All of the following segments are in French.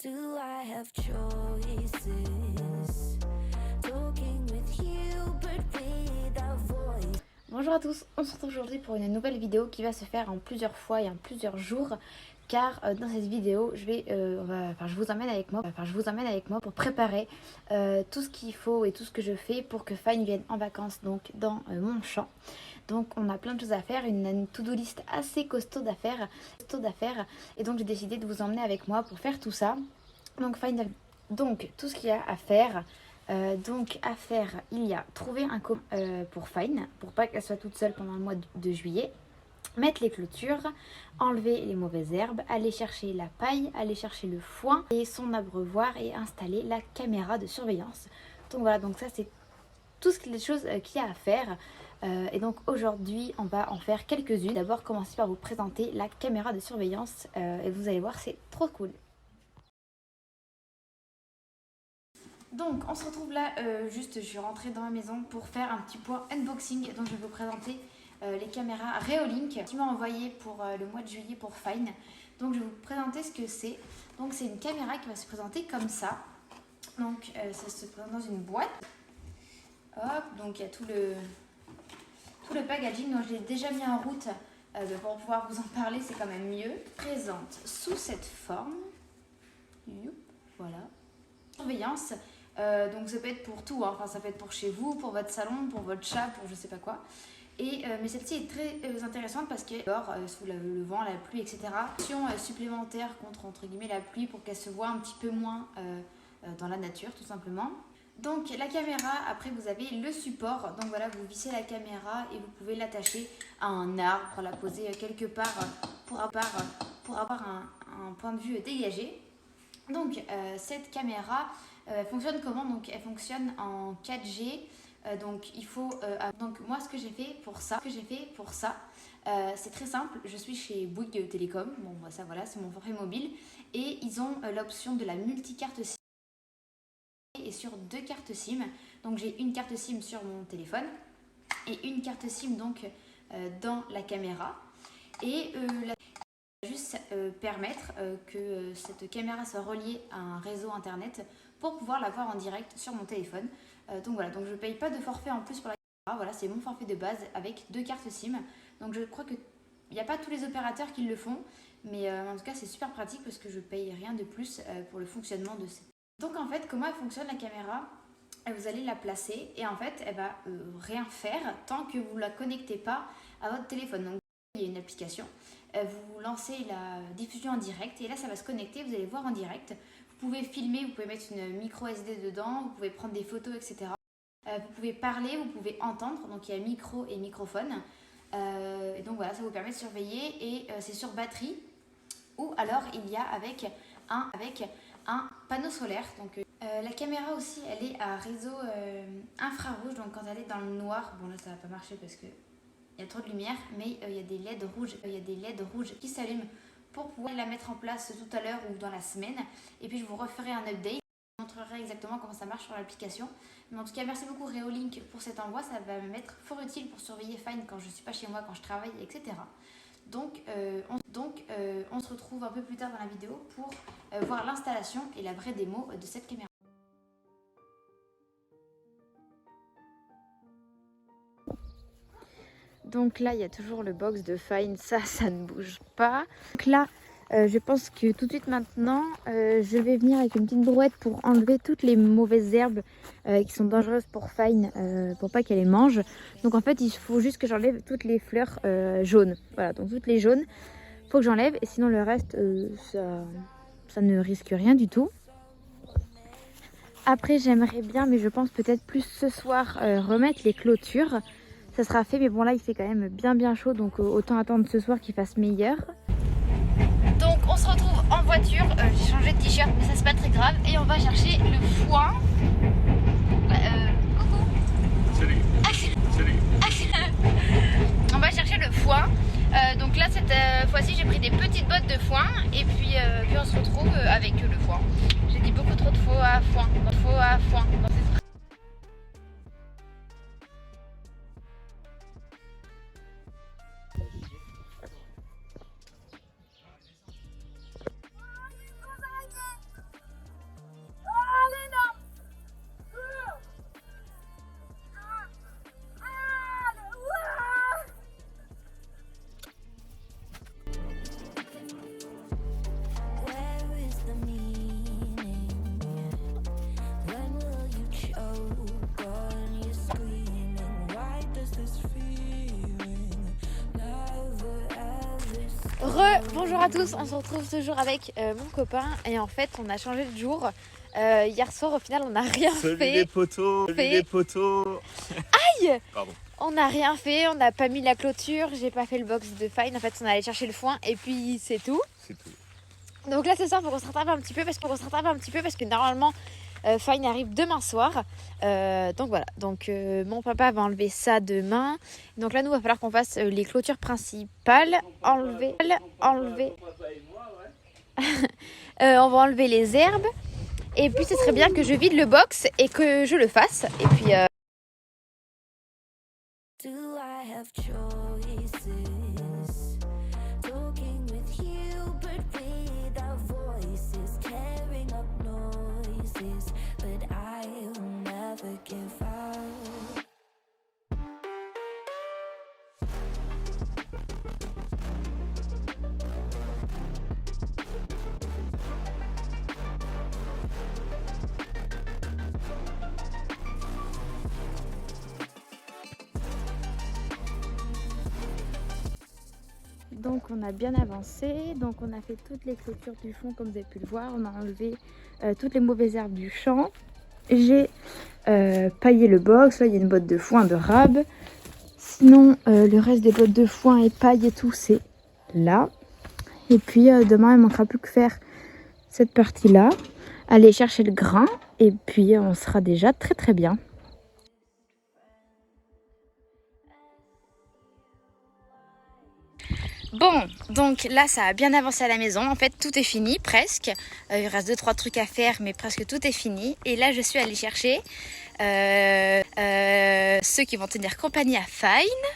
Do I have choices? Talking with you, but without voice. Bonjour à tous, on se retrouve aujourd'hui pour une nouvelle vidéo qui va se faire en plusieurs fois et en plusieurs jours, car dans cette vidéo je vous emmène avec moi pour préparer tout ce qu'il faut et tout ce que je fais pour que Fine vienne en vacances donc dans mon champ. Donc on a plein de choses à faire, une to-do list assez costaud d'affaires, et donc j'ai décidé de vous emmener avec moi pour faire tout ça. Donc Fine, donc tout ce qu'il y a à faire. Il y a trouver un copain pour Fine, pour pas qu'elle soit toute seule pendant le mois de juillet, mettre les clôtures, enlever les mauvaises herbes, aller chercher la paille, aller chercher le foin et son abreuvoir et installer la caméra de surveillance. Donc voilà, donc ça c'est toutes les choses qu'il y a à faire. Et donc aujourd'hui on va en faire quelques-unes. D'abord commencer par vous présenter la caméra de surveillance et vous allez voir, c'est trop cool. Donc on se retrouve là, je suis rentrée dans ma maison pour faire un petit point unboxing. Donc je vais vous présenter les caméras Reolink qui m'a envoyé pour le mois de juillet pour Fine. Donc je vais vous présenter ce que c'est. Donc c'est une caméra qui va se présenter comme ça. Donc ça se présente dans une boîte. Hop, donc il y a tout le packaging. Donc je l'ai déjà mis en route pour pouvoir vous en parler, c'est quand même mieux. Présente sous cette forme. Youp, voilà. Surveillance. Donc ça peut être pour tout, hein. Enfin ça peut être pour chez vous, pour votre salon, pour votre chat, pour je sais pas quoi. Mais celle-ci est très intéressante parce qu'elle dort sous le vent, la pluie, etc. Action supplémentaire contre entre guillemets la pluie pour qu'elle se voit un petit peu moins dans la nature tout simplement. Donc la caméra, après vous avez le support. Donc voilà, vous vissez la caméra et vous pouvez l'attacher à un arbre, la poser quelque part pour avoir un point de vue dégagé. Donc cette caméra fonctionne comment? Donc elle fonctionne en 4G. Donc il faut donc moi ce que j'ai fait pour ça, c'est très simple. Je suis chez Bouygues Télécom. Bon ça voilà, c'est mon forfait mobile et ils ont l'option de la multicarte SIM et sur 2 cartes SIM. Donc j'ai une carte SIM sur mon téléphone et une carte SIM donc dans la caméra et juste permettre que cette caméra soit reliée à un réseau internet pour pouvoir la voir en direct sur mon téléphone. Donc voilà, donc je ne paye pas de forfait en plus pour la caméra. Voilà, c'est mon forfait de base avec 2 cartes SIM. Donc je crois qu'il n'y a pas tous les opérateurs qui le font, mais en tout cas c'est super pratique parce que je ne paye rien de plus pour le fonctionnement de cette. Donc en fait, comment elle fonctionne la caméra? Vous allez la placer et en fait elle va rien faire tant que vous ne la connectez pas à votre téléphone. Donc il y a une application, vous lancez la diffusion en direct et là ça va se connecter, vous allez voir en direct. Vous pouvez filmer, vous pouvez mettre une micro SD dedans, vous pouvez prendre des photos, etc. Vous pouvez parler, vous pouvez entendre, donc il y a micro et microphone. Et donc voilà, ça vous permet de surveiller et c'est sur batterie ou alors il y a avec un panneau solaire. Donc la caméra aussi elle est à réseau infrarouge, donc quand elle est dans le noir, bon là ça va pas marcher parce que il y a trop de lumière, mais il y a des LED rouges, qui s'allument pour pouvoir la mettre en place tout à l'heure ou dans la semaine. Et puis je vous referai un update, je vous montrerai exactement comment ça marche sur l'application. Mais en tout cas, merci beaucoup Reolink pour cet envoi, ça va m'être fort utile pour surveiller Fine quand je ne suis pas chez moi, quand je travaille, etc. Donc on se retrouve un peu plus tard dans la vidéo pour voir l'installation et la vraie démo de cette caméra. Donc là, il y a toujours le box de Fine, ça ne bouge pas. Donc là, je pense que tout de suite maintenant, je vais venir avec une petite brouette pour enlever toutes les mauvaises herbes qui sont dangereuses pour Fine, pour pas qu'elle les mange. Donc en fait, il faut juste que j'enlève toutes les fleurs jaunes. Voilà, donc toutes les jaunes, faut que j'enlève et sinon le reste, ça ne risque rien du tout. Après, j'aimerais bien, mais je pense peut-être plus ce soir, remettre les clôtures. Ça sera fait, mais bon là il fait quand même bien chaud, donc autant attendre ce soir qu'il fasse meilleur. Donc on se retrouve en voiture, j'ai changé de t-shirt mais ça c'est pas très grave et on va chercher le foin. Coucou. Salut. On va chercher le foin. Donc là cette fois-ci j'ai pris des petites bottes de foin et puis on se retrouve avec le foin. J'ai dit beaucoup trop de faux à foin. Bonjour à tous, on se retrouve toujours avec mon copain et en fait on a changé de jour. Hier soir au final on n'a rien Salut fait. les poteaux, salut les poteaux. Aïe. Pardon. On n'a rien fait, on n'a pas mis la clôture, j'ai pas fait le box de Fine, en fait on allait chercher le foin et puis c'est tout. C'est tout. Donc là ce soir il faut qu'on se rattrape un petit peu parce que normalement Fine arrive demain soir. Donc voilà, mon papa va enlever ça demain. Donc là nous il va falloir qu'on fasse les clôtures principales, enlever. On va enlever les herbes et puis ce serait bien que je vide le box et que je le fasse et puis Do I have choices? Talking with you, but without voices, tearing up noises, but I will never give up. Donc on a bien avancé, donc on a fait toutes les clôtures du fond comme vous avez pu le voir, on a enlevé toutes les mauvaises herbes du champ. J'ai paillé le box, là il y a une botte de foin de rab. Sinon le reste des bottes de foin et paille et tout c'est là. Et puis demain il ne manquera plus que faire cette partie là, aller chercher le grain et puis on sera déjà très très bien. Bon, donc là ça a bien avancé à la maison, en fait tout est fini presque, il reste 2-3 trucs à faire mais presque tout est fini et là je suis allée chercher ceux qui vont tenir compagnie à Fine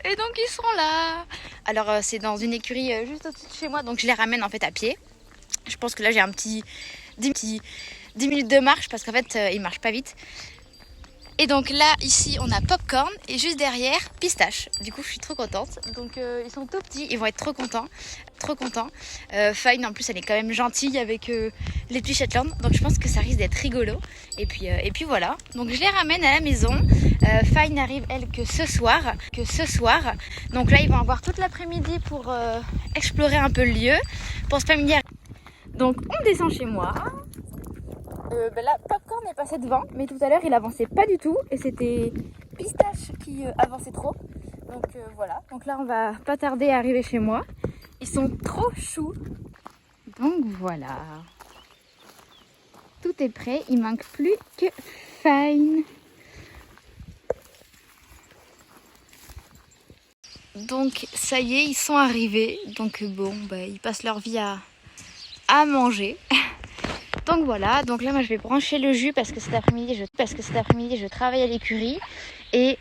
et donc ils seront là. Alors c'est dans une écurie juste au-dessus de chez moi donc je les ramène en fait à pied. Je pense que là j'ai un petit 10 minutes de marche parce qu'en fait ils marchent pas vite. Et donc là, ici, on a Popcorn et juste derrière, Pistache. Du coup, je suis trop contente. Donc, ils sont tout petits, ils vont être trop contents. Trop contents. Fine, en plus, elle est quand même gentille avec les petits Shetland. Donc, je pense que ça risque d'être rigolo. Et puis voilà. Donc, je les ramène à la maison. Fine arrive, elle, que ce soir. Donc là, ils vont avoir toute l'après-midi pour explorer un peu le lieu. Pour se familiariser. Donc, on descend chez moi. Là, Popcorn est passé devant, mais tout à l'heure il avançait pas du tout et c'était Pistache qui avançait trop. Donc voilà, donc là on va pas tarder à arriver chez moi. Ils sont trop choux. Donc voilà, tout est prêt, il manque plus que Fine. Donc ça y est, ils sont arrivés. Donc bon, ils passent leur vie à manger. Donc voilà, donc là moi je vais brancher le jus parce que cet après-midi je travaille à l'écurie et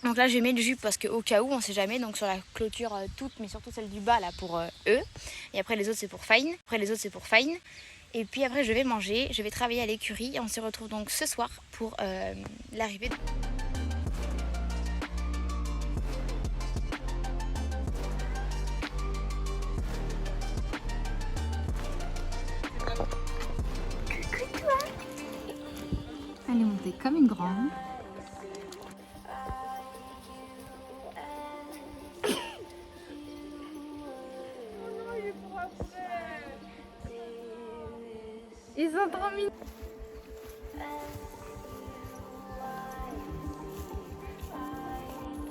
donc là je mets le jus parce qu'au cas où on sait jamais, donc sur la clôture toute mais surtout celle du bas là pour eux et après les autres c'est pour Fine, et puis après je vais manger, je vais travailler à l'écurie et on se retrouve donc ce soir pour l'arrivée. Elle est montée comme une grande. Ils sont trop mignons.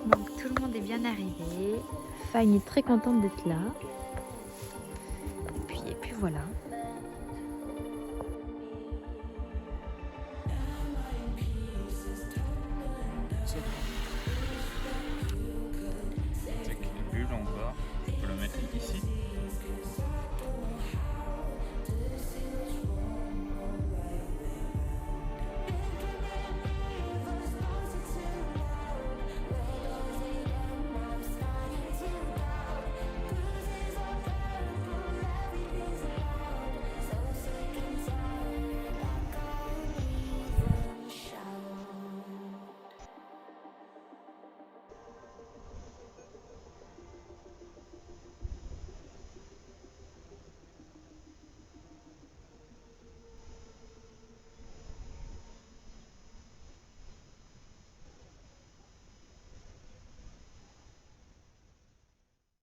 Donc tout le monde est bien arrivé. Fine est très contente d'être là. Et puis voilà.